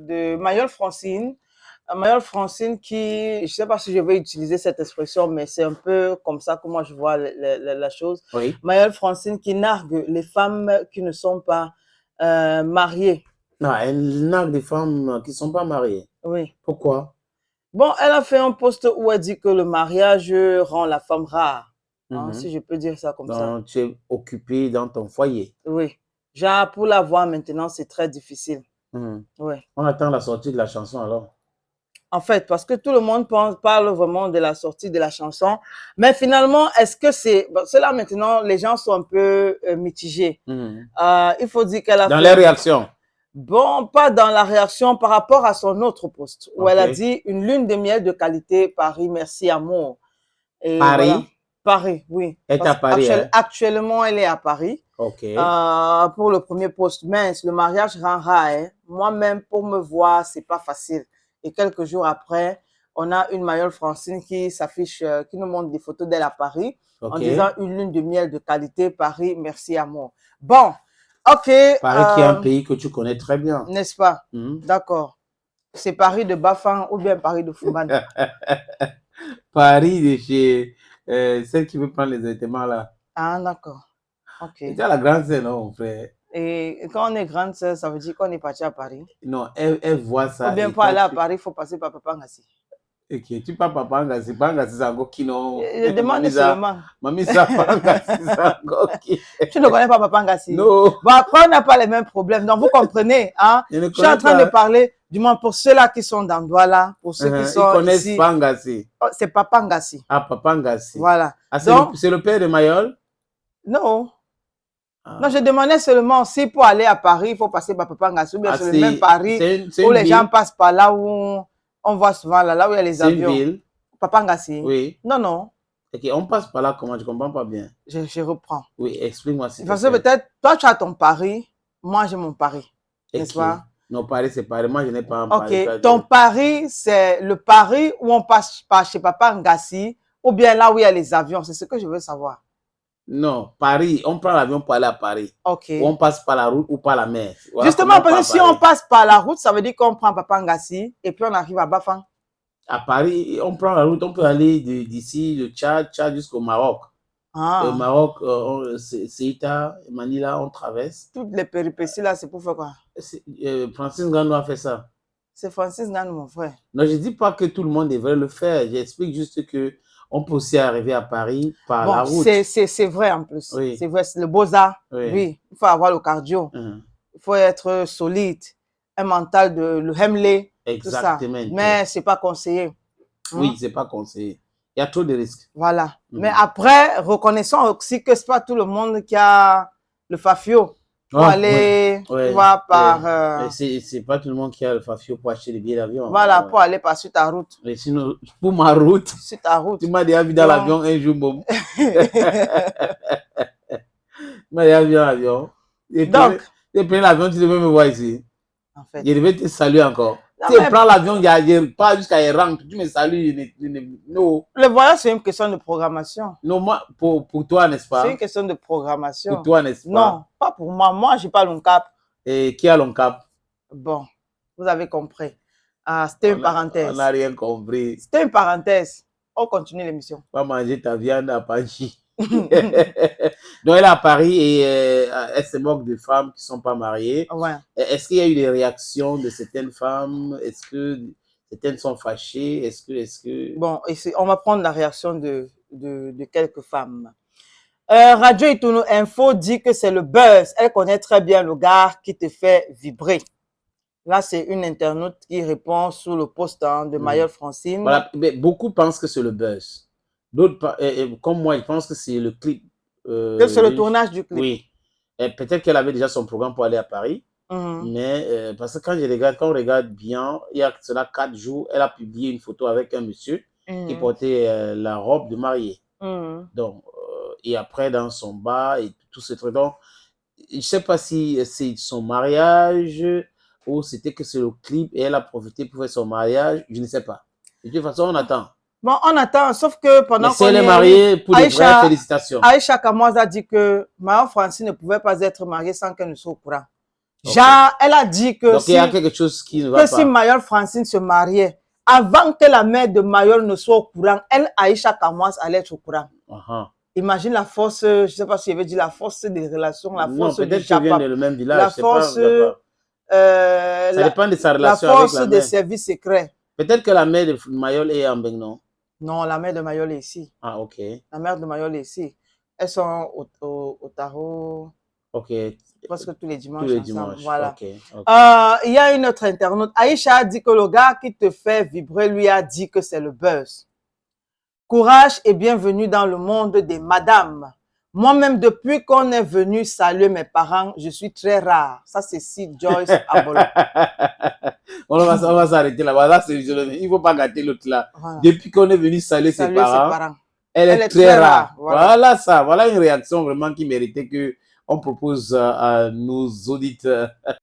de Mayol Francine. Mayol Francine qui, je ne sais pas si je vais utiliser cette expression, mais c'est un peu comme ça que moi je vois la chose. Oui. Mayol Francine qui nargue les femmes qui ne sont pas mariées. Non, elle nargue des femmes qui ne sont pas mariées. Oui. Pourquoi? Bon, elle a fait un post où elle dit que le mariage rend la femme rare, hein, si je peux dire ça comme ça. Donc, tu es occupé dans ton foyer. Oui. Genre, pour la voir maintenant, c'est très difficile. Oui. On attend la sortie de la chanson alors. En fait, parce que tout le monde parle vraiment de la sortie de la chanson. Mais finalement, est-ce que c'est... Bon, là, maintenant, les gens sont un peu mitigés. Il faut dire qu'elle a Dans les réactions. Bon, pas dans la réaction par rapport à son autre post, où elle a dit « Une lune de miel de qualité, Paris, merci, amour ». Paris? Voilà. Paris, oui. Elle est à Paris, actuellement, elle est à Paris. Ok. Pour le premier post, mince, le mariage rend rare. Hein. Moi-même, pour me voir, c'est pas facile. Et quelques jours après, on a une Mayol Francine qui s'affiche, qui nous montre des photos d'elle à Paris, en disant une lune de miel de qualité, Paris, merci amour. Bon, ok. Paris qui est un pays que tu connais très bien. N'est-ce pas? D'accord. C'est Paris de Bafang ou bien Paris de Foumane? Paris de chez celle qui veut prendre les vêtements là. Ah, d'accord. Ok. Tu as la grande sœur, non, mon frère? Et quand on est grande sœur, ça veut dire qu'on est parti à Paris? Non, elle voit ça. Ou bien pour aller à Paris, il faut passer par Papa Ngassi. Ok, tu parles Papa Ngassi. Papa Ngassi, c'est encore qui non? Je demande seulement. Mamie, ça, Papa Ngassi, c'est encore qui? Tu ne connais pas Papa Ngassi? Non. Bon, après, on n'a pas les mêmes problèmes. Donc, vous comprenez, hein? Je suis en train de parler, du moins pour ceux-là qui sont dans Douala, pour ceux qui sont ils connaissent ici. Papa Ngassi. C'est Papa Ngassi. Ah, Papa Ngassi. Voilà. Ah, c'est le père de Mayol? Non. Non, je demandais seulement si pour aller à Paris, il faut passer par Papa Ngassi, ou bien c'est le même Paris où les gens passent par là où on voit souvent là où il y a les avions. C'est une ville? Papa Ngassi? Oui. Non, non. Ok, on passe par là comment? Je ne comprends pas bien. Je reprends. Oui, explique-moi si parce que peut-être, toi tu as ton Paris, moi j'ai mon Paris. N'est-ce pas? Non, Paris c'est Paris, moi je n'ai pas un Paris. Ok, ton Paris c'est le Paris où on passe par chez Papa Ngassi ou bien là où il y a les avions, c'est ce que je veux savoir. Non, Paris, on prend l'avion pour aller à Paris. Ok. Ou on passe par la route ou par la mer. Voilà. Justement, parce que si on passe par la route, ça veut dire qu'on prend Papa Ngassi et puis on arrive à Bafang. À Paris, on prend la route, on peut aller d'ici, le Tchad jusqu'au Maroc. Le Maroc, Ceuta, Manila, on traverse. Toutes les péripéties là, c'est pour faire quoi? Francis Ngannou a fait ça. C'est Francis Ngannou, mon frère. Non, je ne dis pas que tout le monde devrait le faire. J'explique juste que on peut aussi arriver à Paris par la route. C'est vrai en plus. Oui. C'est vrai, c'est le beaux-arts. Oui. Il faut avoir le cardio. Il faut être solide. Un mental le Hemley. Exactement. Tout ça. Mais ce n'est pas conseillé. Oui, ce n'est pas conseillé. Il y a trop de risques. Voilà. Mais après, reconnaissons aussi que ce n'est pas tout le monde qui a le fafio. Pour aller voir par... C'est pas tout le monde qui a le fafio pour acheter les billets d'avion. Voilà, pour aller par sur ta route. Mais sinon, pour ma route, sur ta route. Tu m'as déjà vu dans l'avion un jour, bon. Tu m'as déjà vu dans l'avion. Donc, tu prends l'avion, tu devais me voir ici. En fait. Je devais te saluer encore. Tu prends l'avion, pas jusqu'à Erang, tu me salues. Non. Le voyage, c'est une question de programmation. Non, moi, pour toi, n'est-ce pas? C'est une question de programmation. Pour toi, n'est-ce pas? Non, pas pour moi. Moi, je n'ai pas l'ONCAP. Et qui a l'ONCAP? Bon, vous avez compris. C'était une parenthèse. On n'a rien compris. C'était une parenthèse. On continue l'émission. Pas manger ta viande à Paris. Donc, elle est à Paris et elle se moque de femmes qui ne sont pas mariées. Ouais. Est-ce qu'il y a eu des réactions de certaines femmes? Est-ce que certaines sont fâchées? Est-ce que... Bon, on va prendre la réaction de quelques femmes. Radio Itounou Info dit que c'est le buzz. Elle connaît très bien le gars qui te fait vibrer. Là, c'est une internaute qui répond sous le post de Mayol Francine. Voilà, mais beaucoup pensent que c'est le buzz. D'autres, comme moi, ils pensent que c'est le clip. Que c'est le tournage du clip. Oui. Peut-être qu'elle avait déjà son programme pour aller à Paris. Mais parce que quand on regarde bien, il y a cela 4 jours, elle a publié une photo avec un monsieur qui portait la robe de mariée. Donc, et après, dans son bas et tout ce truc. Donc, je ne sais pas si c'est son mariage ou c'était que c'est le clip et elle a profité pour faire son mariage. Je ne sais pas. De toute façon, on attend. Bon, on attend, sauf que pendant qu'on est mariée, pour de vraies félicitations. Aïcha Kamoz a dit que Mayol Francine ne pouvait pas être mariée sans qu'elle ne soit au courant. Genre, elle a dit que donc, il y a quelque chose qui ne va pas. Si Mayol Francine se mariait, avant que la mère de Mayol ne soit au courant, elle, Aïcha Kamoas, allait être au courant. Imagine la force, je ne sais pas si je vais dire la force des relations, la force du Japon. Peut-être qu'elle vient de même village. La force, ça dépend de sa relation la force avec la des mère. Services secrets. Peut-être que la mère de Mayol est en Begnon. Non, la mère de Mayol est ici. Ah, ok. La mère de Mayol est ici. Elles sont au Tahoe. Ok. Presque tous les dimanches. Tous les dimanches. Voilà. Okay. Il y a une autre internaute. Aïcha a dit que le gars qui te fait vibrer lui a dit que c'est le buzz. Courage et bienvenue dans le monde des madames. Moi-même, depuis qu'on est venu saluer mes parents, je suis très rare. Ça, c'est Sid Joyce Abolo. On va s'arrêter là. Voilà, il ne faut pas gâter l'autre là. Voilà. Depuis qu'on est venu saluer ses parents, elle est très rare. Voilà ça. Voilà une réaction vraiment qui méritait qu'on propose à nos auditeurs.